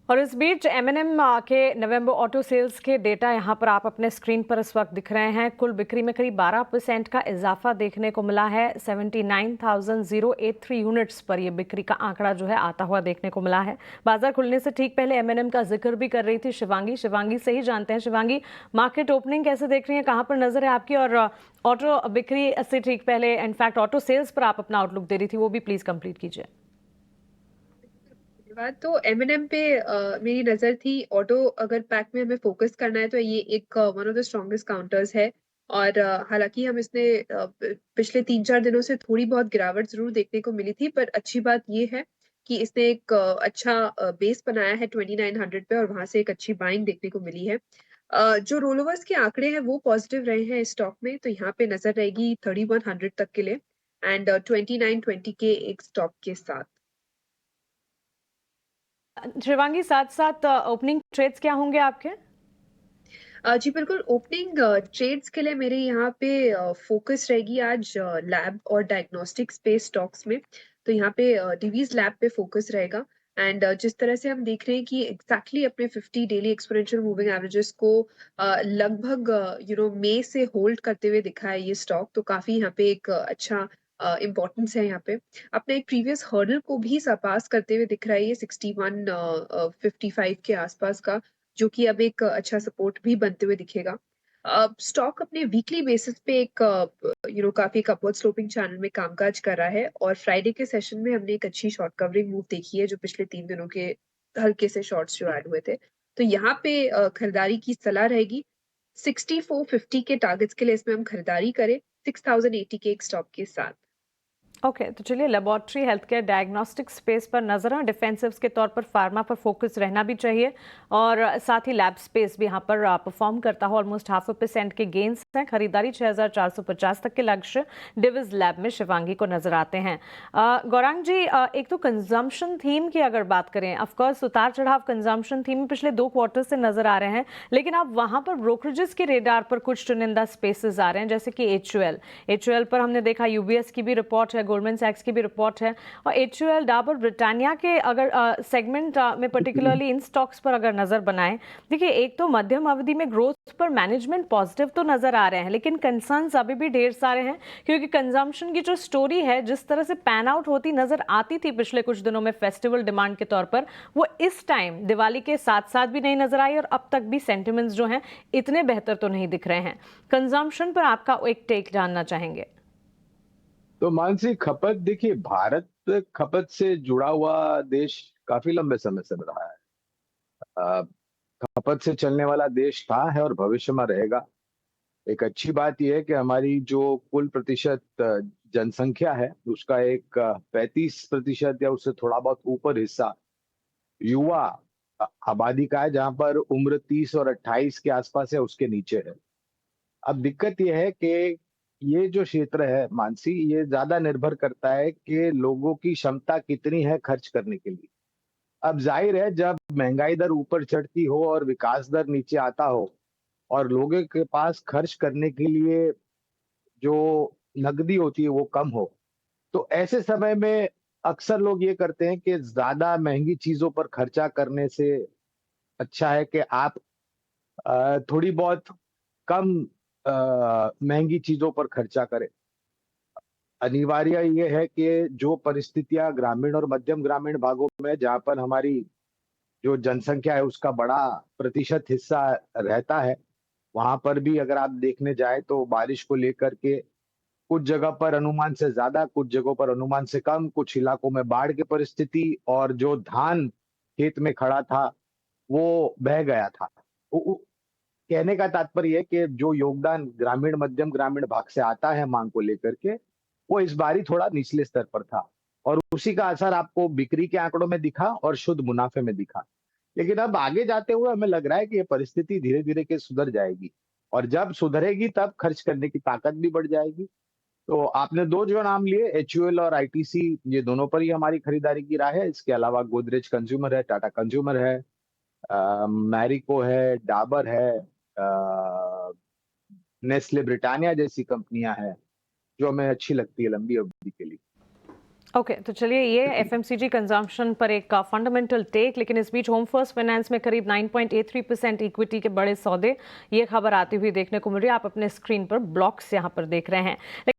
और इस बीच एमएनएम के नवंबर ऑटो सेल्स के डेटा यहां पर आप अपने स्क्रीन पर इस वक्त दिख रहे हैं। कुल बिक्री में करीब 12% का इजाफा देखने को मिला है। 79,083 यूनिट्स पर यह बिक्री का आंकड़ा जो है आता हुआ देखने को मिला है। बाजार खुलने से ठीक पहले एमएनएम का जिक्र भी कर रही थी शिवांगी से ही जानते हैं। शिवांगी, मार्केट ओपनिंग कैसे देख रही है, कहां पर नजर है आपकी? और ऑटो बिक्री से ठीक पहले इनफैक्ट ऑटो सेल्स पर आप अपना आउटलुक दे रही थी, वो भी प्लीज कंप्लीट कीजिए। धन्यवाद। तो एमएनएम पे मेरी नजर थी। ऑटो अगर पैक में हमें फोकस करना है तो ये एक one of the strongest counters है। और हालांकि हम इसने पिछले 3-4 दिनों से थोड़ी बहुत गिरावट जरूर देखने को मिली थी, पर अच्छी बात ये है कि इसने एक अच्छा बेस बनाया है 2900 पे, और वहां से एक अच्छी बाइंग देखने को मिली है। जो रोलोवर्स के आंकड़े हैं वो पॉजिटिव रहे हैं स्टॉक में, तो यहाँ पे नजर रहेगी 3100 तक के लिए, एंड 2920 के एक स्टॉप के साथ। शिवांगी, साथ साथ ओपनिंग ट्रेड्स क्या होंगे आपके? जी बिल्कुल। ओपनिंग ट्रेड्स के लिए मेरे यहाँ पे फोकस रहेगी आज लैब और डायग्नोस्टिक स्पेस स्टॉक्स में। तो यहाँ पे डिवीज लैब पे फोकस रहेगा। एंड जिस तरह से हम देख रहे हैं कि एग्जैक्टली अपने 50 डेली एक्सपोनेंशियल मूविंग एवरेजेस को लगभग मई से होल्ड करते हुए दिखा है ये स्टॉक, तो काफी यहाँ पे एक अच्छा इम्पोर्टेंस है यहाँ पे। अपने एक प्रीवियस हर्डल को भी सरपास करते हुए दिख रहा है ये 6155 के आसपास का, जो कि अब एक अच्छा सपोर्ट भी बनते हुए दिखेगा। स्टॉक अपने वीकली बेसिस पे एक काफी एक अपवर्ड स्लोपिंग चैनल में कामकाज कर रहा है, और फ्राइडे के सेशन में हमने एक अच्छी शॉर्ट कवरिंग मूव देखी है, जो पिछले 3 दिनों के हल्के से शॉर्ट्स जो ऐड हुए थे। तो यहाँ पे खरीदारी की सलाह रहेगी। 6450 के टारगेट्स के लिए इसमें हम खरीदारी करें, 6080 के एक स्टॉप के साथ। ओके, तो चलिए laboratory health care diagnostic space पर नजर है। डिफेंसिव्स के तौर पर फार्मा पर फोकस रहना भी चाहिए, और साथ ही लैब स्पेस भी यहाँ पर परफॉर्म करता हो। ऑलमोस्ट 0.5% के गेंस हैं। खरीदारी 6450 तक के लक्ष्य डिविज लैब में शिवांगी को नजर आते हैं। गौरांग जी, एक तो कंजम्पशन थीम की अगर बात करें, ऑफकोर्स उतार चढ़ाव कंजम्पशन थीम में पिछले 2 क्वार्टर से नजर आ रहे हैं, लेकिन अब वहां पर ब्रोकरेजेस के रेडार पर कुछ चुनिंदा स्पेसेस आ रहे हैं, जैसे कि एचयूएल पर हमने देखा, यूबीएस की भी रिपोर्ट है, गोल्डमैन सैक्स की भी रिपोर्ट है। और एचयूएल, डाबर, ब्रिटानिया के अगर सेगमेंट में पर्टिकुलरली इन स्टॉक्स पर अगर नजर बनाएं, देखिए एक तो मध्यम अवधि में ग्रोथ पर मैनेजमेंट पॉजिटिव तो नजर आ रहे हैं, लेकिन कंसर्न्स अभी भी ढेर सारे हैं, क्योंकि कंजम्पशन की जो स्टोरी है जिस तरह से पैन आउट होती नजर आती थी पिछले कुछ दिनों में फेस्टिवल डिमांड के तौर पर, वो इस टाइम दिवाली के साथ साथ भी नहीं नजर आई, और अब तक भी सेंटिमेंट्स जो हैं इतने बेहतर तो नहीं दिख रहे हैं। कंजम्पशन पर आपका एक टेक जानना चाहेंगे। तो मानसिक खपत, देखिए भारत खपत से जुड़ा हुआ देश काफी लंबे समय से रहा है। अ, खपत से चलने वाला देश था, है और भविष्य में रहेगा। एक अच्छी बात यह है कि हमारी जो कुल प्रतिशत जनसंख्या है, उसका एक 35% या उससे थोड़ा बहुत ऊपर हिस्सा युवा आबादी का है, जहां पर उम्र 30 और 28 के आसपास है, उसके नीचे है। अब दिक्कत यह है कि ये जो क्षेत्र है मानसी, ये ज्यादा निर्भर करता है कि लोगों की क्षमता कितनी है खर्च करने के लिए। अब जाहिर है, जब महंगाई दर ऊपर चढ़ती हो और विकास दर नीचे आता हो, और लोगों के पास खर्च करने के लिए जो नकदी होती है वो कम हो, तो ऐसे समय में अक्सर लोग ये करते हैं कि ज्यादा महंगी चीजों पर खर्चा करने से अच्छा है कि आप थोड़ी बहुत कम महंगी चीजों पर खर्चा करें। अनिवार्य ये है कि जो परिस्थितियां ग्रामीण और मध्यम ग्रामीण भागों में, जहाँ पर हमारी जो जनसंख्या है उसका बड़ा प्रतिशत हिस्सा रहता है, वहां पर भी अगर आप देखने जाए तो बारिश को लेकर के कुछ जगह पर अनुमान से ज्यादा, कुछ जगहों पर अनुमान से कम, कुछ इलाकों में बाढ़ की परिस्थिति, और जो धान खेत में खड़ा था वो बह गया था। कहने का तात्पर्य है कि जो योगदान ग्रामीण मध्यम ग्रामीण भाग से आता है मांग को लेकर के, वो इस बारी थोड़ा निचले स्तर पर था, और उसी का असर आपको बिक्री के आंकड़ों में दिखा और शुद्ध मुनाफे में दिखा। लेकिन अब आगे जाते हुए हमें लग रहा है कि ये परिस्थिति धीरे धीरे के सुधर जाएगी, और जब सुधरेगी तब खर्च करने की ताकत भी बढ़ जाएगी। तो आपने दो जो नाम लिए, एचयूएल और आईटीसी, ये दोनों पर ही हमारी खरीदारी की राय है। इसके अलावा गोदरेज कंज्यूमर है, टाटा कंज्यूमर है, मैरिको है, डाबर है, नेस्ले ब्रिटानिया जैसी कंपनियां हैं, जो हमें अच्छी लगती है लंबी अवधि के लिए। ओके, तो चलिए ये एफएमसीजी कंजम्पशन पर एक फंडामेंटल टेक, लेकिन इस बीच होम फर्स्ट फाइनेंस में करीब 9.83% इक्विटी के बड़े सौदे, ये खबर आती हुई देखने को मिल रही है। आप अपने स्क्रीन पर ब्लॉक्स यहाँ पर देख रहे हैं।